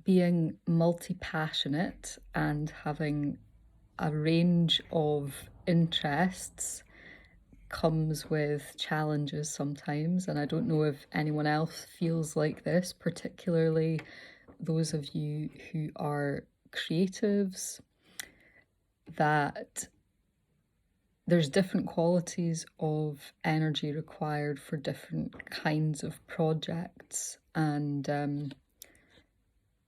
Being multi-passionate and having a range of interests comes with challenges sometimes, and I don't know if anyone else feels like this, particularly those of you who are creatives, that there's different qualities of energy required for different kinds of projects, and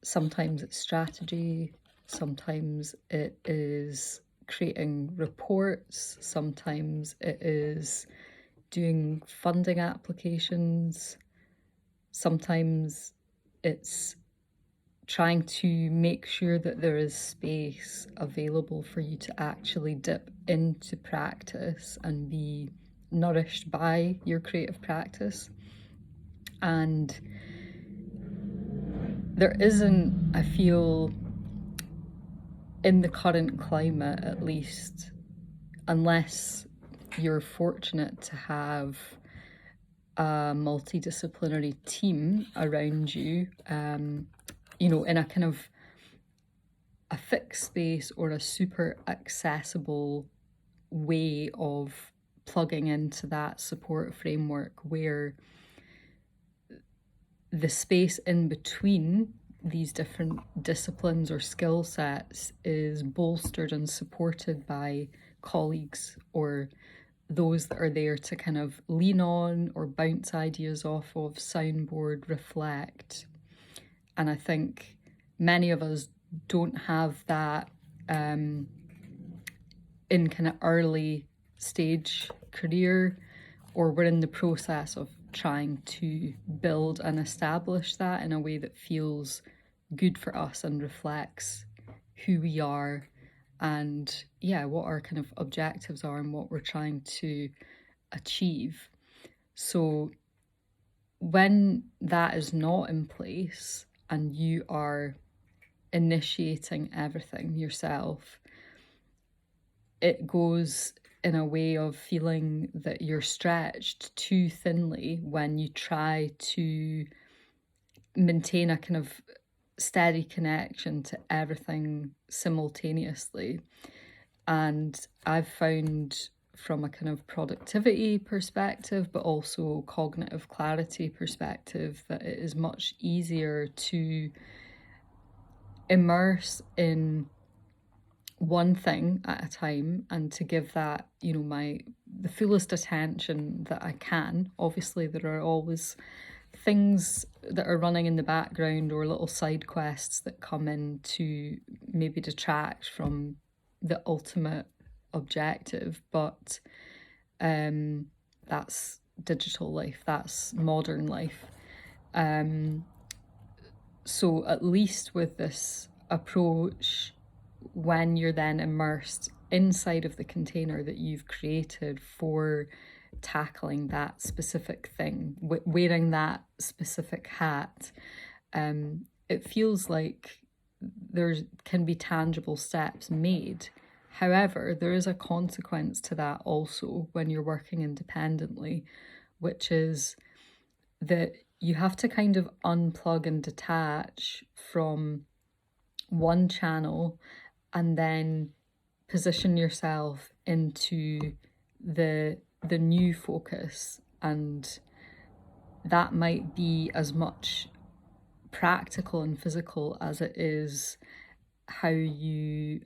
sometimes it's strategy, sometimes it is creating reports, sometimes it is doing funding applications, sometimes it's trying to make sure that there is space available for you to actually dip into practice and be nourished by your creative practice. And there isn't, I feel, in the current climate at least, unless you're fortunate to have a multidisciplinary team around you, in a kind of a fixed space or a super accessible way of plugging into that support framework where the space in between these different disciplines or skill sets is bolstered and supported by colleagues or those that are there to kind of lean on or bounce ideas off of, soundboard, reflect. And I think many of us don't have that in kind of early stage career, or we're in the process of trying to build and establish that in a way that feels good for us and reflects who we are and what our kind of objectives are and what we're trying to achieve. So when that is not in place and you are initiating everything yourself, it goes in a way of feeling that you're stretched too thinly when you try to maintain a kind of steady connection to everything simultaneously. And I've found from a kind of productivity perspective, but also cognitive clarity perspective, that it is much easier to immerse in one thing at a time and to give that, the fullest attention that I can. Obviously, there are always things that are running in the background or little side quests that come in to maybe detract from the ultimate objective, but that's digital life, that's modern life. So at least with this approach, when you're then immersed inside of the container that you've created for tackling that specific thing, wearing that specific hat, it feels like there can be tangible steps made. However, there is a consequence to that also when you're working independently, which is that you have to kind of unplug and detach from one channel and then position yourself into the new focus, and that might be as much practical and physical as it is how you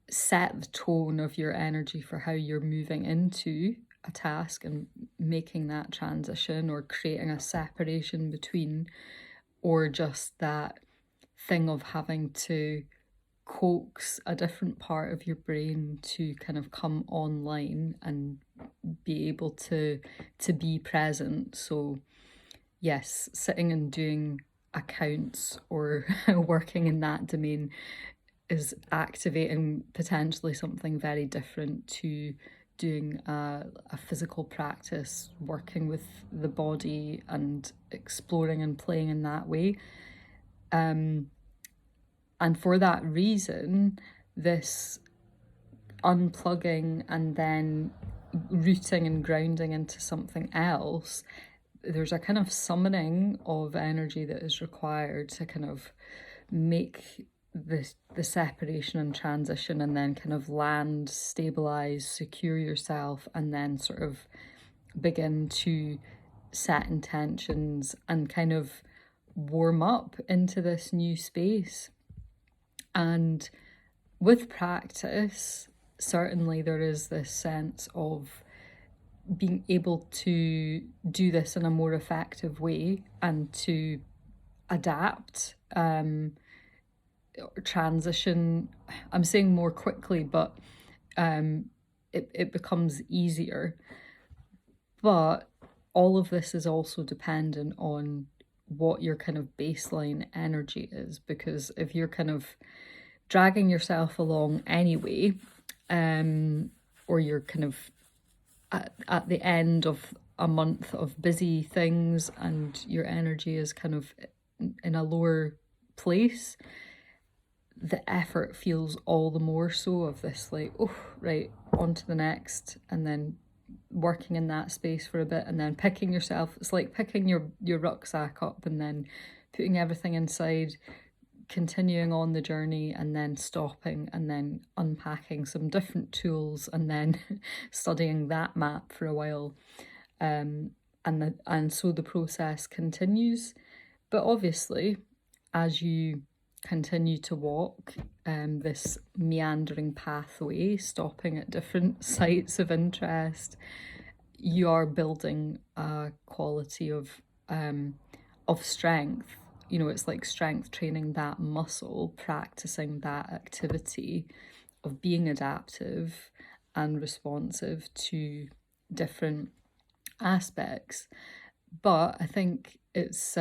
set the tone of your energy for how you're moving into a task and making that transition or creating a separation between, or just that thing of having to coax a different part of your brain to kind of come online and be able to be present. So yes, sitting and doing accounts or working in that domain is activating potentially something very different to doing a physical practice, working with the body and exploring and playing in that way. And for that reason, this unplugging and then rooting and grounding into something else there's a kind of summoning of energy that is required to kind of make the separation and transition, and then kind of land, stabilize, secure yourself, and then sort of begin to set intentions and kind of warm up into this new space. And with practice, certainly there is this sense of being able to do this in a more effective way and to adapt, transition. I'm saying more quickly, but it becomes easier. But all of this is also dependent on what your kind of baseline energy is, because if you're kind of dragging yourself along anyway, or you're kind of at the end of a month of busy things and your energy is kind of in a lower place, the effort feels all the more so of this, like, oh, right, on to the next, and then working in that space for a bit, and then picking yourself. It's like picking your rucksack up and then putting everything inside, continuing on the journey, and then stopping, and then unpacking some different tools, and then studying that map for a while. And so the process continues. But obviously, as you continue to walk this meandering pathway, stopping at different sites of interest, you are building a quality of strength. You know, it's like strength training that muscle, practicing that activity of being adaptive and responsive to different aspects. But I think it's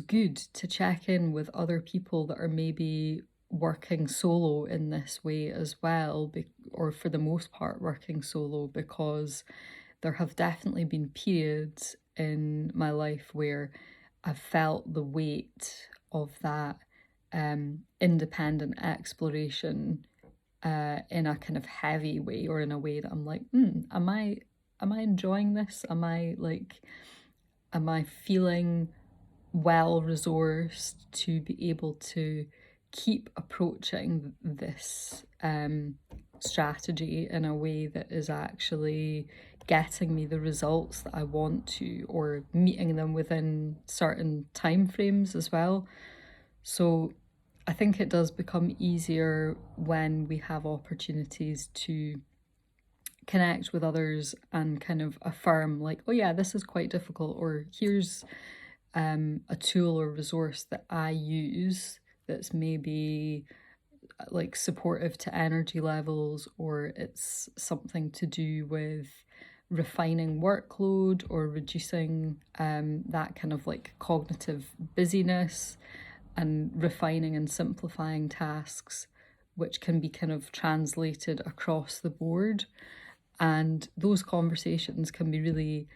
good to check in with other people that are maybe working solo in this way as well, or for the most part working solo, because there have definitely been periods in my life where I've felt the weight of that independent exploration in a kind of heavy way, or in a way that I'm like, am I enjoying this? Am I feeling well resourced to be able to keep approaching this strategy in a way that is actually getting me the results that I want to, or meeting them within certain time frames as well. So I think it does become easier when we have opportunities to connect with others and kind of affirm, like, oh yeah, this is quite difficult, or here's a tool or resource that I use that's maybe like supportive to energy levels, or it's something to do with refining workload or reducing that kind of like cognitive busyness, and refining and simplifying tasks, which can be kind of translated across the board. And those conversations can be really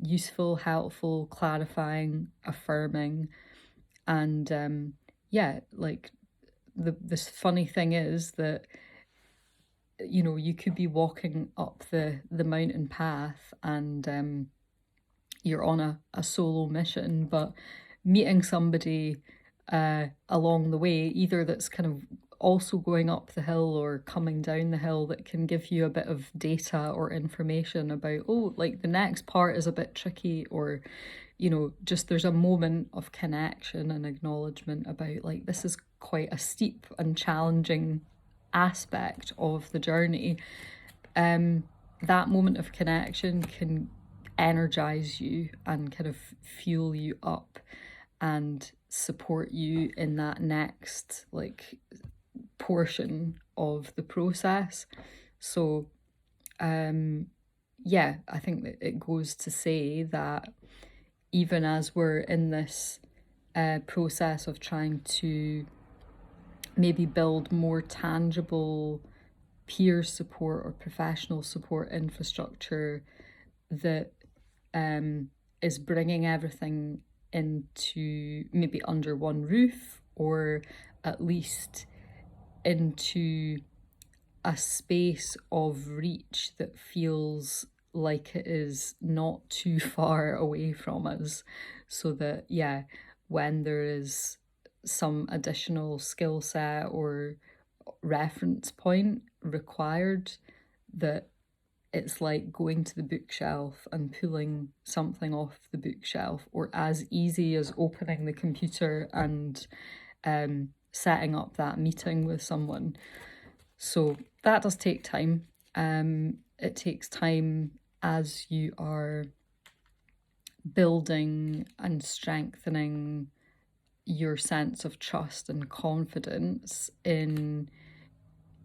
useful, helpful, clarifying, affirming. And yeah, like this funny thing is that, you know, you could be walking up the mountain path, and you're on a solo mission, but meeting somebody along the way, either that's kind of also going up the hill or coming down the hill, that can give you a bit of data or information about, oh, like the next part is a bit tricky, or, you know, just there's a moment of connection and acknowledgement about, like, this is quite a steep and challenging aspect of the journey. That moment of connection can energize you and kind of fuel you up and support you in that next like portion of the process. So yeah, I think that it goes to say that even as we're in this process of trying to maybe build more tangible peer support or professional support infrastructure that is bringing everything into maybe under one roof, or at least into a space of reach that feels like it is not too far away from us, so that, yeah, when there is some additional skill set or reference point required, that it's like going to the bookshelf and pulling something off the bookshelf, or as easy as opening the computer and setting up that meeting with someone. So that does take time. It takes time as you are building and strengthening your sense of trust and confidence in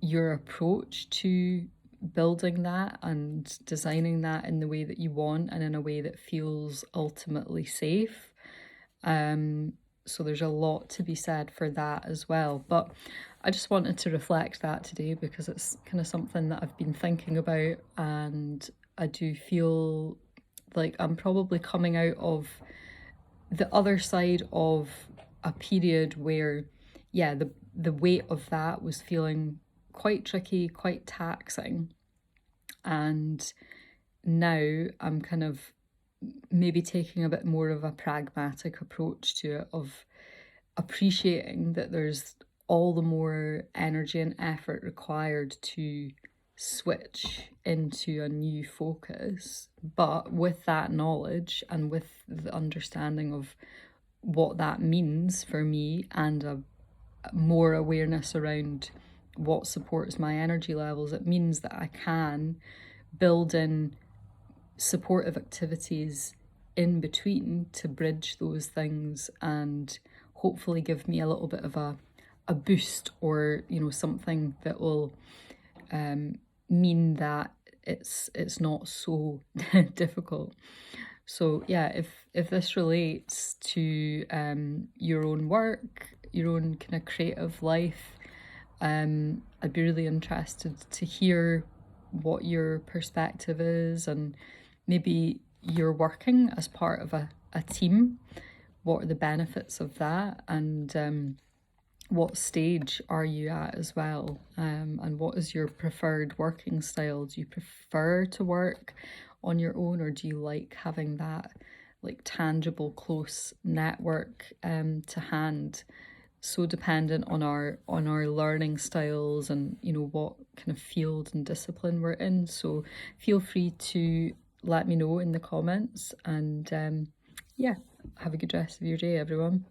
your approach to building that and designing that in the way that you want and in a way that feels ultimately safe. So there's a lot to be said for that as well. But I just wanted to reflect that today because it's kind of something that I've been thinking about, and I do feel like I'm probably coming out of the other side of a period where, yeah, the weight of that was feeling quite tricky, quite taxing. And now I'm kind of maybe taking a bit more of a pragmatic approach to it, of appreciating that there's all the more energy and effort required to switch into a new focus. But with that knowledge and with the understanding of what that means for me, and a more awareness around what supports my energy levels, it means that I can build in supportive activities in between to bridge those things and hopefully give me a little bit of a boost, or something that will mean that it's not so difficult. So yeah, if this relates to your own work, your own kind of creative life, I'd be really interested to hear what your perspective is, and maybe you're working as part of a team. What are the benefits of that? And what stage are you at as well? And what is your preferred working style? Do you prefer to work on your own, or do you like having that like tangible, close network to hand? So dependent on our learning styles and what kind of field and discipline we're in. So feel free to let me know in the comments, and yeah, have a good rest of your day, everyone.